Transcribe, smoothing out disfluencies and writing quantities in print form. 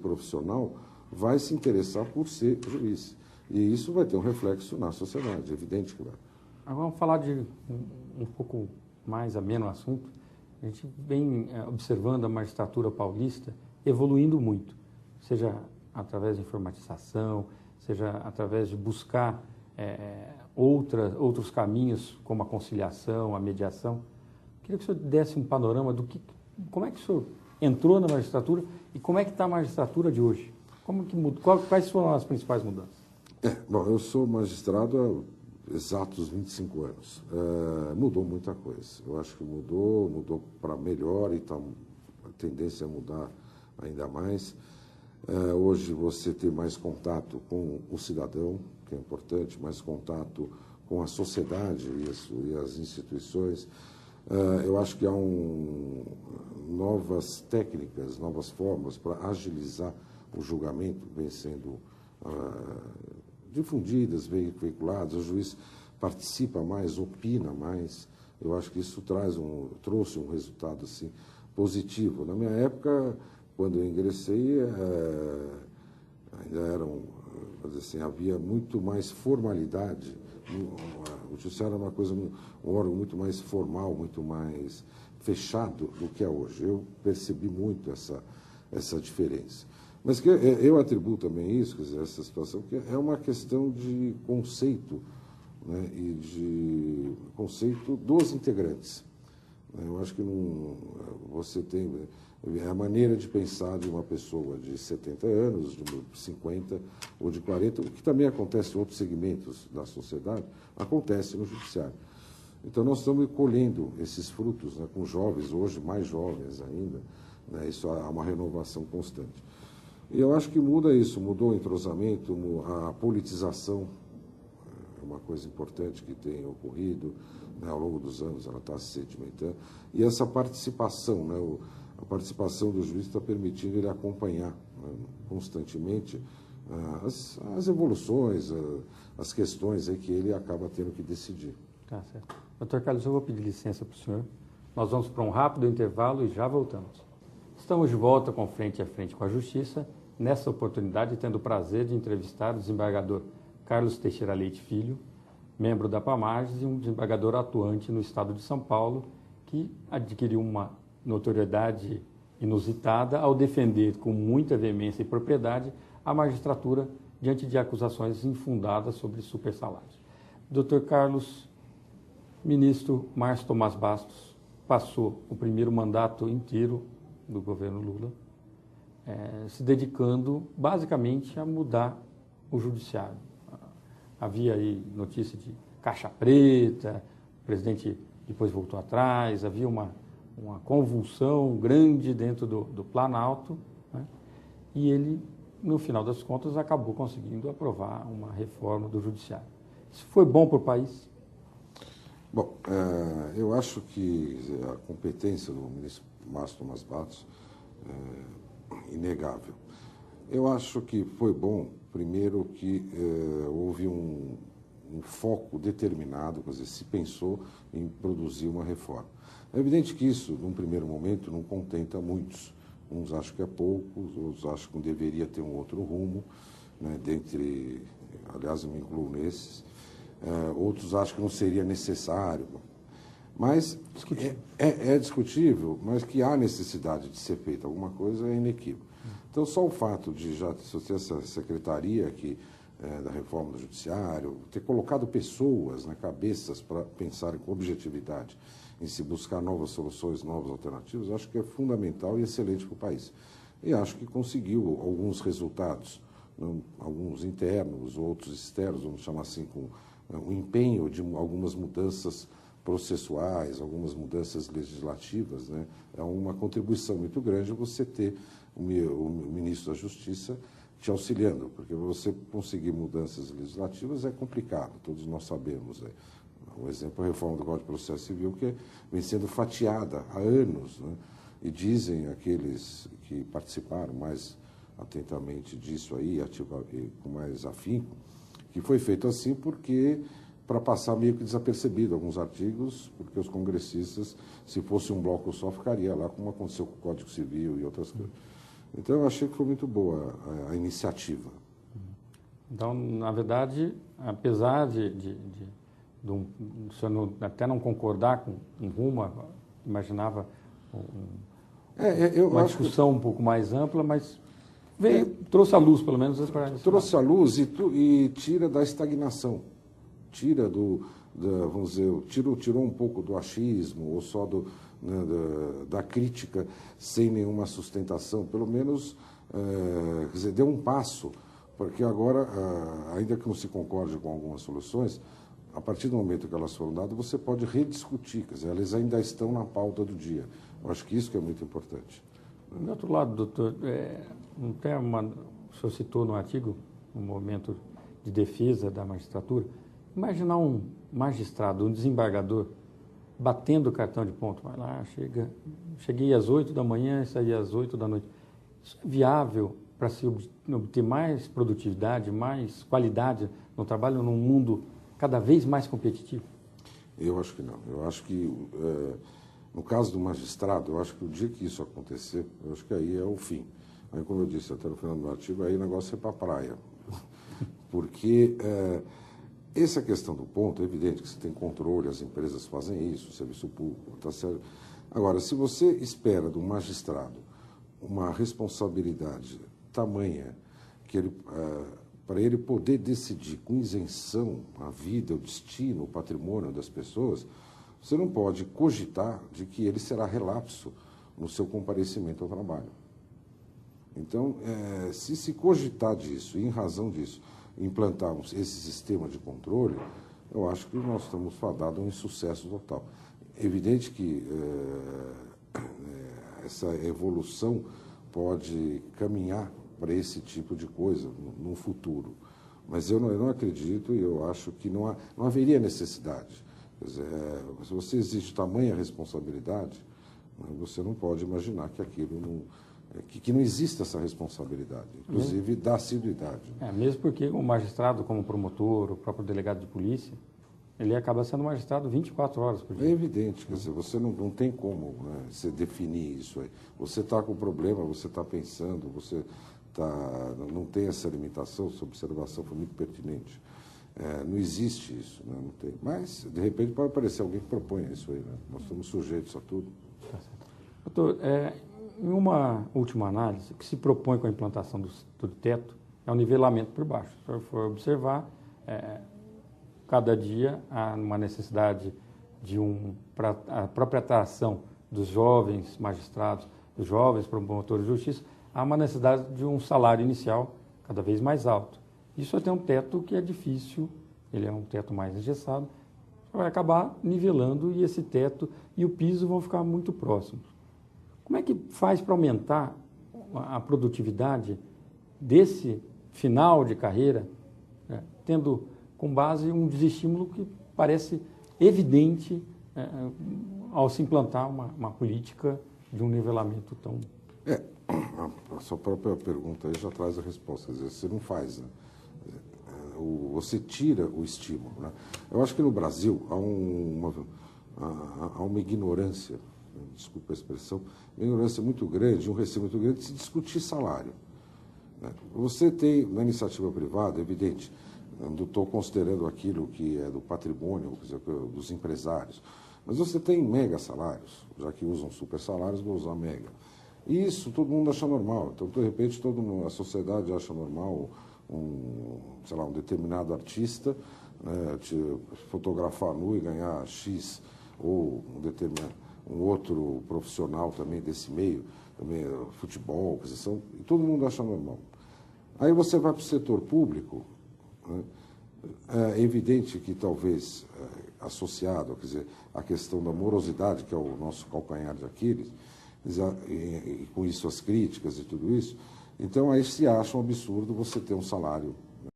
profissional vai se interessar por ser juiz. E isso vai ter um reflexo na sociedade, é evidente que vai. Agora vamos falar de um pouco mais ameno assunto. A gente vem observando a magistratura paulista evoluindo muito, seja através de informatização, seja através de buscar outros caminhos, como a conciliação, a mediação. Queria que o senhor desse um panorama do como é que o senhor entrou na magistratura e como é que está a magistratura de hoje? Como que quais foram as principais mudanças? Bom, eu sou magistrado há exatos 25 anos. Mudou muita coisa. Eu acho que mudou para melhor e tá, a tendência é mudar ainda mais. Hoje você tem mais contato com o cidadão, que é importante, mais contato com a sociedade e as instituições. Eu acho que há novas técnicas, novas formas para agilizar o julgamento, vem sendo difundidas, veiculadas, o juiz participa mais, opina mais. Eu acho que isso trouxe um resultado assim, positivo. Na minha época, quando eu ingressei, ainda assim, havia muito mais formalidade. O judiciário era um órgão muito mais formal, muito mais fechado do que é hoje. Eu percebi muito essa diferença. Mas que eu atribuo também isso, quer dizer, essa situação, que é uma questão de conceito, né, e de conceito dos integrantes. Eu acho que você tem a maneira de pensar de uma pessoa de 70 anos, de 50 ou de 40, o que também acontece em outros segmentos da sociedade, acontece no judiciário. Então, nós estamos colhendo esses frutos, né, com jovens, hoje mais jovens ainda, né, isso há uma renovação constante. E eu acho que muda isso, mudou o entrosamento, a politização, é uma coisa importante que tem ocorrido, né, ao longo dos anos, ela está se sedimentando, e essa participação, né, a participação do juiz está permitindo ele acompanhar, né, constantemente as evoluções, as questões aí que ele acaba tendo que decidir. Tá certo. Doutor Carlos, eu vou pedir licença para o senhor. Nós vamos para um rápido intervalo e já voltamos. Estamos de volta com Frente a Frente com a Justiça, nessa oportunidade tendo o prazer de entrevistar o desembargador Carlos Teixeira Leite Filho, membro da PAMAGES e um desembargador atuante no estado de São Paulo, que adquiriu uma notoriedade inusitada ao defender com muita veemência e propriedade a magistratura diante de acusações infundadas sobre supersalários. Dr. Carlos, ministro Márcio Tomás Bastos passou o primeiro mandato inteiro do governo Lula se dedicando basicamente a mudar o judiciário. Havia aí notícia de caixa preta, o presidente depois voltou atrás, havia uma convulsão grande dentro do Planalto, né? E ele, no final das contas, acabou conseguindo aprovar uma reforma do judiciário. Isso foi bom para o país? Bom, eu acho que a competência do ministro Márcio Tomás Bastos é inegável. Eu acho que foi bom, primeiro, que houve um foco determinado, quer dizer, se pensou em produzir uma reforma. É evidente que isso, num primeiro momento, não contenta muitos. Uns acham que é pouco, outros acham que deveria ter um outro rumo, né, aliás, eu me incluo nesses. Outros acham que não seria necessário. Mas é discutível, mas que há necessidade de ser feita alguma coisa é inequívoco. Então, só o fato de já ter essa secretaria aqui da reforma do judiciário, ter colocado pessoas na cabeças para pensarem com objetividade em se buscar novas soluções, novas alternativas, acho que é fundamental e excelente para o país. E acho que conseguiu alguns resultados, alguns internos, outros externos, vamos chamar assim, com o empenho de algumas mudanças processuais, algumas mudanças legislativas, né? É uma contribuição muito grande você ter o ministro da Justiça te auxiliando, porque você conseguir mudanças legislativas é complicado, todos nós sabemos. Um exemplo é a reforma do Código de Processo Civil, que vem sendo fatiada há anos, né? E dizem aqueles que participaram mais atentamente disso aí, com mais afinco, que foi feito assim porque para passar meio que desapercebido alguns artigos, porque os congressistas, se fosse um bloco só, ficaria lá, como aconteceu com o Código Civil e outras coisas. Então, eu achei que foi muito boa a iniciativa. Então, na verdade, apesar o senhor até não concordar com um rumo, imaginava uma discussão um pouco mais ampla, mas trouxe à luz, pelo menos. Trouxe à luz e tira da estagnação, tira vamos dizer, tirou um pouco do achismo ou só da crítica sem nenhuma sustentação, pelo menos, quer dizer, deu um passo, porque agora, ainda que não se concorde com algumas soluções, a partir do momento que elas foram dadas, você pode rediscutir, quer dizer, elas ainda estão na pauta do dia. Eu acho que isso que é muito importante. Do outro lado, doutor, o senhor citou no artigo, um momento de defesa da magistratura, imaginar um magistrado, um desembargador, batendo o cartão de ponto, vai lá, cheguei às 8 da manhã e saí às 8 da noite. Isso é viável para se obter mais produtividade, mais qualidade no trabalho num mundo cada vez mais competitivo? Eu acho que não. Eu acho que, no caso do magistrado, eu acho que o dia que isso acontecer, eu acho que aí é o fim. Aí, como eu disse até no final do artigo, aí o negócio é para a praia. Porque essa questão do ponto, é evidente que você tem controle, as empresas fazem isso, o serviço público, está certo. Agora, se você espera do magistrado uma responsabilidade tamanha que para ele poder decidir com isenção a vida, o destino, o patrimônio das pessoas, você não pode cogitar de que ele será relapso no seu comparecimento ao trabalho. Então, se cogitar disso, e em razão disso, implantarmos esse sistema de controle, eu acho que nós estamos fadados a um insucesso total. É evidente que essa evolução pode caminhar para esse tipo de coisa no futuro. Mas eu não acredito e eu acho que não haveria necessidade. Quer dizer, se você exige tamanha responsabilidade, você não pode imaginar que aquilo não existe essa responsabilidade, inclusive da assiduidade. Mesmo porque o magistrado, como promotor, o próprio delegado de polícia, ele acaba sendo magistrado 24 horas por dia. É evidente, quer dizer, você não tem como você definir isso aí. Você está com problema, você está pensando, você não tem essa limitação, sua observação foi muito pertinente. Não existe isso, não tem. Mas, de repente, pode aparecer alguém que proponha isso aí. Nós estamos sujeitos a tudo. Tá certo. Doutor, em uma última análise, o que se propõe com a implantação do teto é o nivelamento por baixo. Se eu for observar, cada dia há uma necessidade para a própria atração dos jovens magistrados, dos jovens promotores de justiça, há uma necessidade de um salário inicial cada vez mais alto. Isso tem um teto que é difícil, ele é um teto mais engessado, vai acabar nivelando e esse teto e o piso vão ficar muito próximos. Como é que faz para aumentar a produtividade desse final de carreira, tendo com base um desestímulo que parece evidente ao se implantar uma política de um nivelamento tão... A sua própria pergunta aí já traz a resposta, quer dizer, você não faz, né? Você tira o estímulo, né? Eu acho que no Brasil há uma ignorância, desculpa a expressão, uma ignorância muito grande, um receio muito grande de se discutir salário, né? Você tem, na iniciativa privada, evidente, não estou considerando aquilo que é do patrimônio, quer dizer, dos empresários, mas você tem mega salários, já que usam super salários, vou usar mega. E isso todo mundo acha normal. Então, de repente, a sociedade acha normal um determinado artista, né, fotografar nu e ganhar X, ou um outro profissional também desse meio, também futebol, e todo mundo acha normal. Aí você vai para o setor público, né, é evidente que talvez associado, quer dizer, à questão da morosidade, que é o nosso calcanhar de Aquiles, e com isso as críticas e tudo isso, então aí se acha um absurdo você ter um salário